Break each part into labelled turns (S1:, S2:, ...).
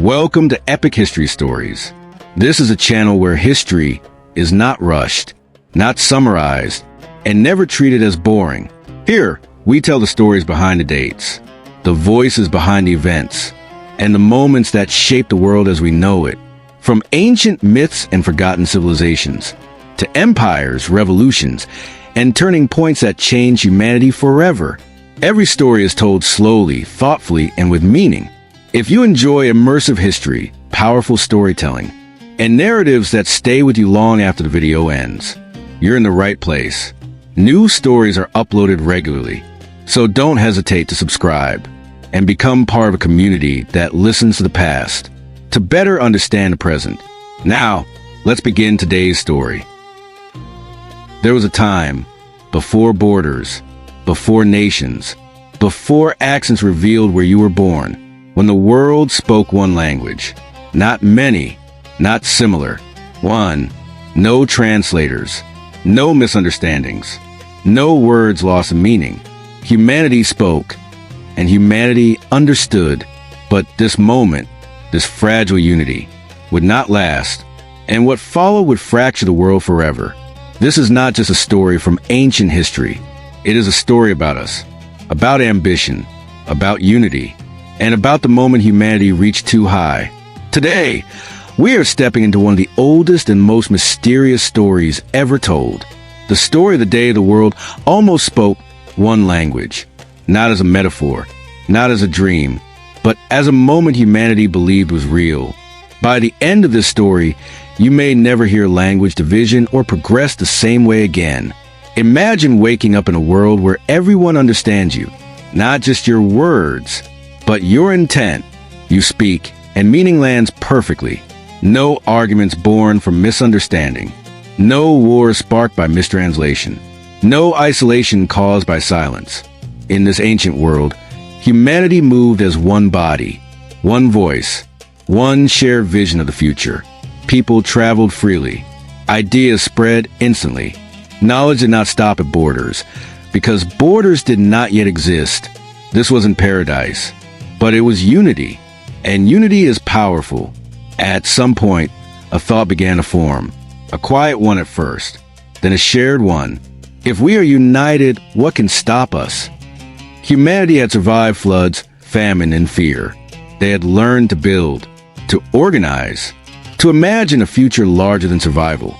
S1: Welcome to Epic History Stories. This is a channel where history is not rushed, not summarized, and never treated as boring. Here, we tell the stories behind the dates, the voices behind the events, and the moments that shape the world as we know it. From ancient myths and forgotten civilizations, to empires, revolutions, and turning points that change humanity forever. Every story is told slowly, thoughtfully, and with meaning. If you enjoy immersive history, powerful storytelling, and narratives that stay with you long after the video ends, you're in the right place. New stories are uploaded regularly, so don't hesitate to subscribe and become part of a community that listens to the past to better understand the present. Now, let's begin today's story. There was a time before borders, before nations, before accents revealed where you were born, when the world spoke one language. Not many, not similar. One, no translators, no misunderstandings, no words lost in meaning. Humanity spoke, and humanity understood. But this moment, this fragile unity, would not last, and what followed would fracture the world forever. This is not just a story from ancient history. It is a story about us, about ambition, about unity, and about the moment humanity reached too high. Today, we are stepping into one of the oldest and most mysterious stories ever told. The story of the day the world almost spoke one language, not as a metaphor, not as a dream, but as a moment humanity believed was real. By the end of this story, you may never hear language division or progress the same way again. Imagine waking up in a world where everyone understands you, not just your words, but your intent. You speak, and meaning lands perfectly. No arguments born from misunderstanding. No wars sparked by mistranslation. No isolation caused by silence. In this ancient world, humanity moved as one body, one voice, one shared vision of the future. People traveled freely. Ideas spread instantly. Knowledge did not stop at borders, because borders did not yet exist. This wasn't paradise, but it was unity, and unity is powerful. At some point, a thought began to form, a quiet one at first, then a shared one. If we are united, what can stop us? Humanity had survived floods, famine, and fear. They had learned to build, to organize, to imagine a future larger than survival.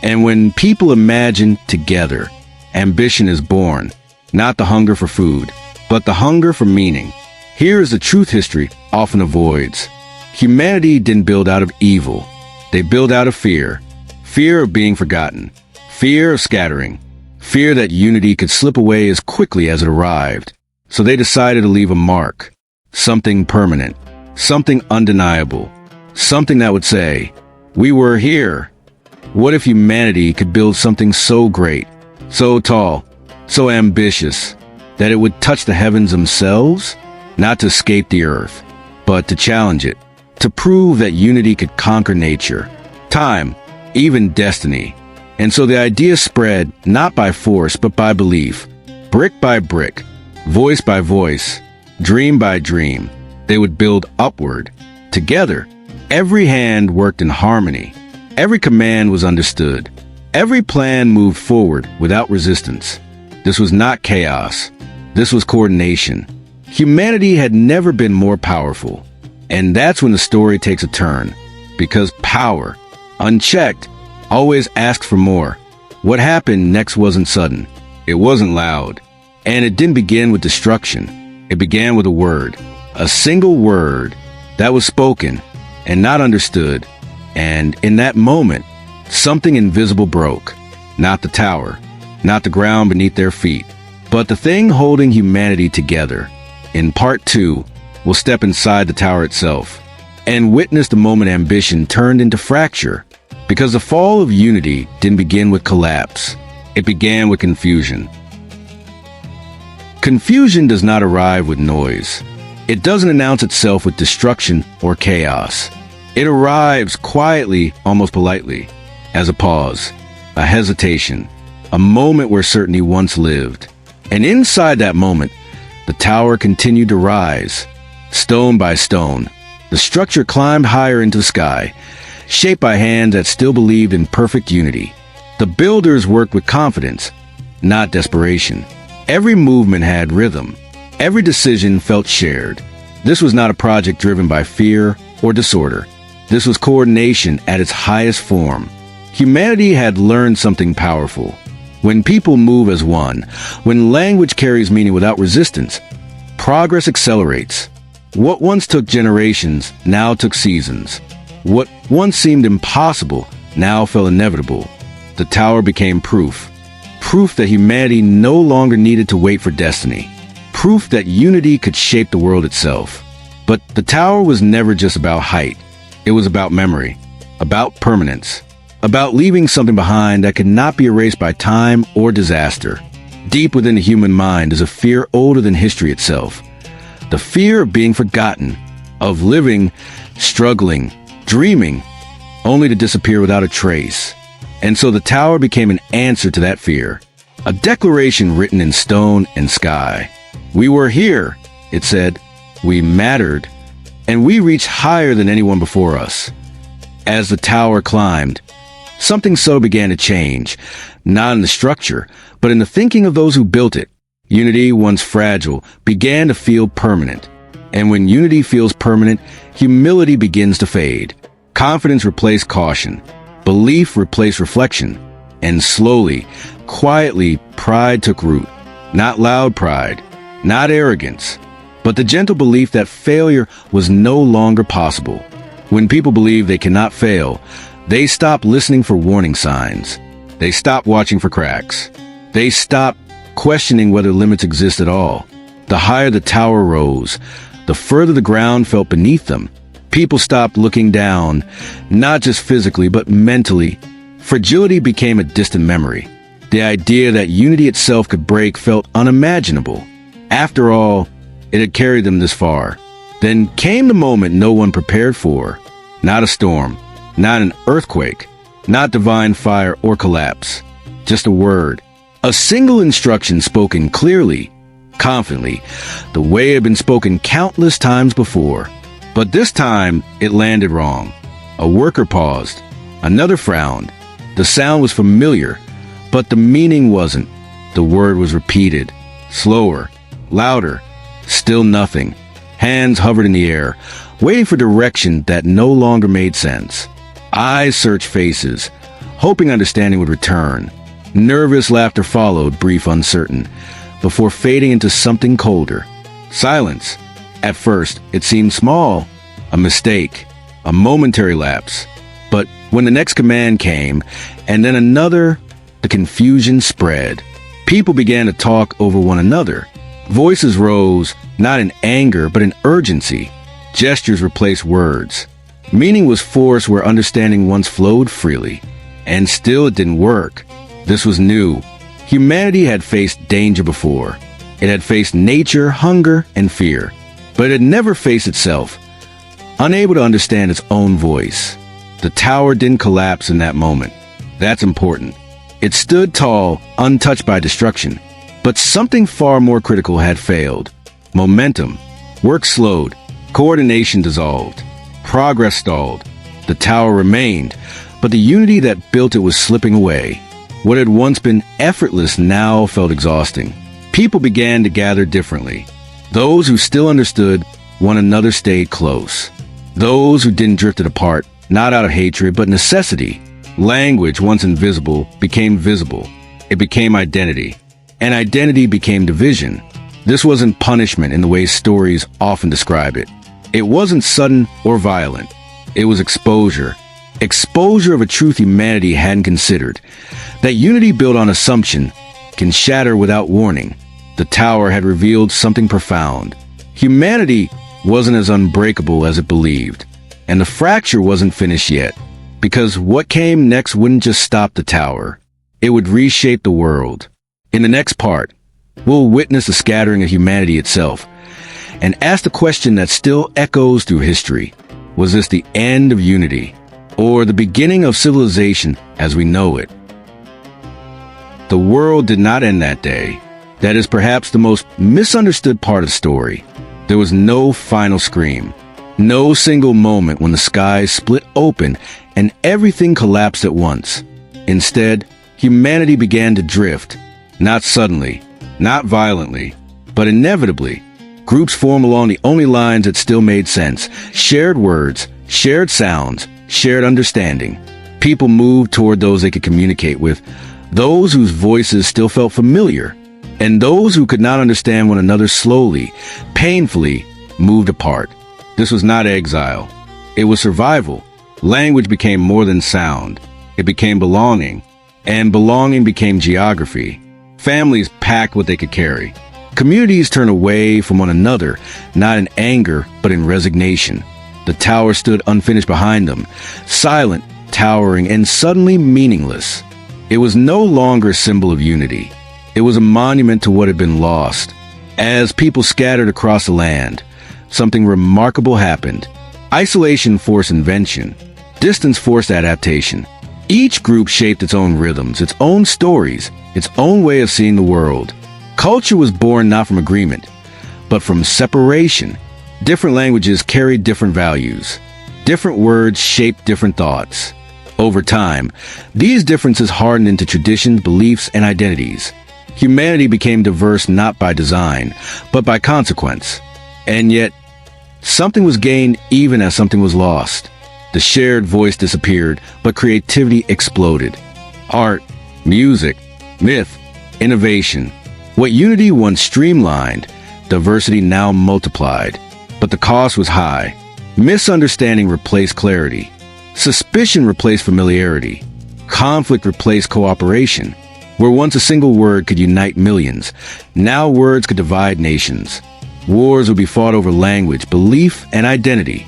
S1: And when people imagine together, ambition is born, not the hunger for food, but the hunger for meaning. Here is the truth history often avoids. Humanity didn't build out of evil. They built out of fear. Fear of being forgotten. Fear of scattering. Fear that unity could slip away as quickly as it arrived. So they decided to leave a mark. Something permanent. Something undeniable. Something that would say, "We were here." What if humanity could build something so great, so tall, so ambitious, that it would touch the heavens themselves? Not to escape the earth, but to challenge it, to prove that unity could conquer nature, time, even destiny. And so the idea spread not by force, but by belief, brick by brick, voice by voice, dream by dream. They would build upward, together. Every hand worked in harmony. Every command was understood. Every plan moved forward without resistance. This was not chaos. This was coordination. Humanity had never been more powerful. And that's when the story takes a turn. Because power, unchecked, always asks for more. What happened next wasn't sudden. It wasn't loud. And it didn't begin with destruction. It began with a word. A single word that was spoken and not understood. And in that moment, something invisible broke. Not the tower, not the ground beneath their feet, but the thing holding humanity together. In part 2, we'll step inside the tower itself and witness the moment ambition turned into fracture. Because the fall of unity didn't begin with collapse. It began with confusion. Confusion does not arrive with noise. It doesn't announce itself with destruction or chaos. It arrives quietly, almost politely, as a pause, a hesitation, a moment where certainty once lived. And inside that moment, the tower continued to rise, stone by stone, The structure climbed higher into the sky, shaped by hands that still believed in perfect unity. The builders worked with confidence, not desperation. Every movement had rhythm. Every decision felt shared. This was not a project driven by fear or disorder. This was coordination at its highest form. Humanity had learned something powerful. When people move as one, when language carries meaning without resistance, progress accelerates. What once took generations now took seasons. What once seemed impossible now felt inevitable. The tower became proof. Proof that humanity no longer needed to wait for destiny. Proof that unity could shape the world itself. But the tower was never just about height. It was about memory, about permanence, about leaving something behind that could not be erased by time or disaster. Deep within the human mind is a fear older than history itself. The fear of being forgotten, of living, struggling, dreaming, only to disappear without a trace. And so the tower became an answer to that fear. A declaration written in stone and sky. We were here, it said. We mattered. And we reached higher than anyone before us. As the tower climbed, something subtle began to change, not in the structure, but in the thinking of those who built it. Unity, once fragile, began to feel permanent. And when unity feels permanent, humility begins to fade. Confidence replaced caution. Belief replaced reflection. And slowly, quietly, pride took root. Not loud pride, not arrogance, but the gentle belief that failure was no longer possible. When people believe they cannot fail, they stop listening for warning signs. They stop watching for cracks. They stop questioning whether limits exist at all. The higher the tower rose, the further the ground felt beneath them. People stopped looking down, not just physically, but mentally. Fragility became a distant memory. The idea that unity itself could break felt unimaginable. After all, it had carried them this far. Then came the moment no one prepared for. Not a storm, not an earthquake, not divine fire or collapse. Just a word. A single instruction spoken clearly, confidently, the way it had been spoken countless times before. But this time, it landed wrong. A worker paused. Another frowned. The sound was familiar, but the meaning wasn't. The word was repeated. Slower, louder, still nothing. Hands hovered in the air, waiting for direction that no longer made sense. Eyes searched faces, hoping understanding would return. Nervous laughter followed, brief, uncertain, before fading into something colder. Silence. At first, it seemed small, a mistake, a momentary lapse. But when the next command came, and then another, the confusion spread. People began to talk over one another. Voices rose, not in anger, but in urgency. Gestures replaced words. Meaning was forced where understanding once flowed freely. And still it didn't work. This was new. Humanity had faced danger before. It had faced nature, hunger, and fear. But it had never faced itself, unable to understand its own voice. The tower didn't collapse in that moment. That's important. It stood tall, untouched by destruction. But something far more critical had failed. Momentum. Work slowed. Coordination dissolved. Progress stalled. The tower remained, but the unity that built it was slipping away. What had once been effortless now felt exhausting. People began to gather differently. Those who still understood one another stayed close. Those who didn't drifted apart, not out of hatred, but necessity. Language, once invisible, became visible. It became identity. And identity became division. This wasn't punishment in the way stories often describe it. It wasn't sudden or violent. It was exposure. Exposure of a truth humanity hadn't considered. That unity built on assumption can shatter without warning. The tower had revealed something profound. Humanity wasn't as unbreakable as it believed. And the fracture wasn't finished yet. Because what came next wouldn't just stop the tower. It would reshape the world. In the next part, we'll witness the scattering of humanity itself and ask the question that still echoes through history. Was this the end of unity or the beginning of civilization as we know it? The world did not end that day. That is perhaps the most misunderstood part of the story. There was no final scream, No single moment when the sky split open and everything collapsed at once. Instead, humanity began to drift. Not suddenly, not violently, but inevitably. Groups formed along the only lines that still made sense. Shared words, shared sounds, shared understanding. People moved toward those they could communicate with, those whose voices still felt familiar, and those who could not understand one another slowly, painfully, moved apart. This was not exile. It was survival. Language became more than sound. It became belonging, and belonging became geography. Families packed what they could carry. Communities turned away from one another, not in anger, but in resignation. The tower stood unfinished behind them, silent, towering, and suddenly meaningless. It was no longer a symbol of unity. It was a monument to what had been lost. As people scattered across the land, something remarkable happened. Isolation forced invention. Distance forced adaptation. Each group shaped its own rhythms, its own stories, its own way of seeing the world. Culture was born not from agreement, but from separation. Different languages carried different values. Different words shaped different thoughts. Over time, these differences hardened into traditions, beliefs, and identities. Humanity became diverse not by design, but by consequence. And yet, something was gained even as something was lost. The shared voice disappeared, but creativity exploded. Art, music, myth, innovation. What unity once streamlined, diversity now multiplied. But the cost was high. Misunderstanding replaced clarity. Suspicion replaced familiarity. Conflict replaced cooperation. Where once a single word could unite millions, now words could divide nations. Wars would be fought over language, belief, and identity.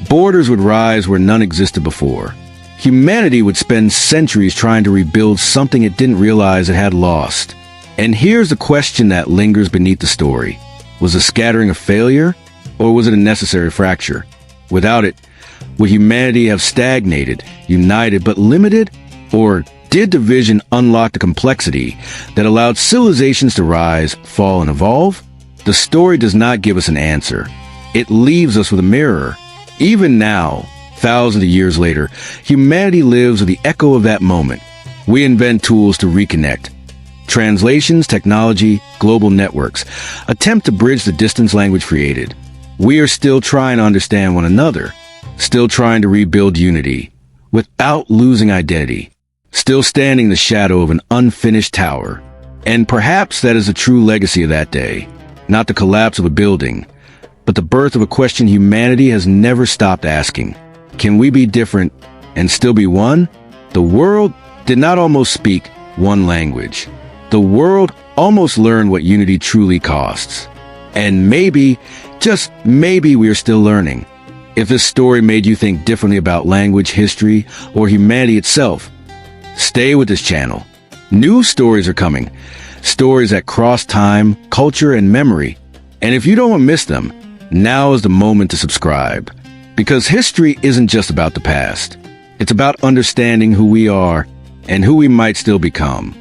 S1: Borders would rise where none existed before. Humanity would spend centuries trying to rebuild something it didn't realize it had lost. And here's the question that lingers beneath the story. Was the scattering a failure, or was it a necessary fracture? Without it, would humanity have stagnated, united but limited? Or did division unlock the complexity that allowed civilizations to rise, fall, and evolve? The story does not give us an answer. It leaves us with a mirror. Even now, thousands of years later, humanity lives with the echo of that moment. We invent tools to reconnect. Translations, technology, global networks attempt to bridge the distance language created. We are still trying to understand one another, still trying to rebuild unity, without losing identity, still standing in the shadow of an unfinished tower. And perhaps that is the true legacy of that day. Not the collapse of a building, but the birth of a question humanity has never stopped asking. Can we be different and still be one? The world did not almost speak one language. The world almost learned what unity truly costs. And maybe, just maybe, we are still learning. If this story made you think differently about language, history, or humanity itself, stay with this channel. New stories are coming. Stories that cross time, culture, and memory. And if you don't want to miss them, now is the moment to subscribe. Because history isn't just about the past. It's about understanding who we are and who we might still become.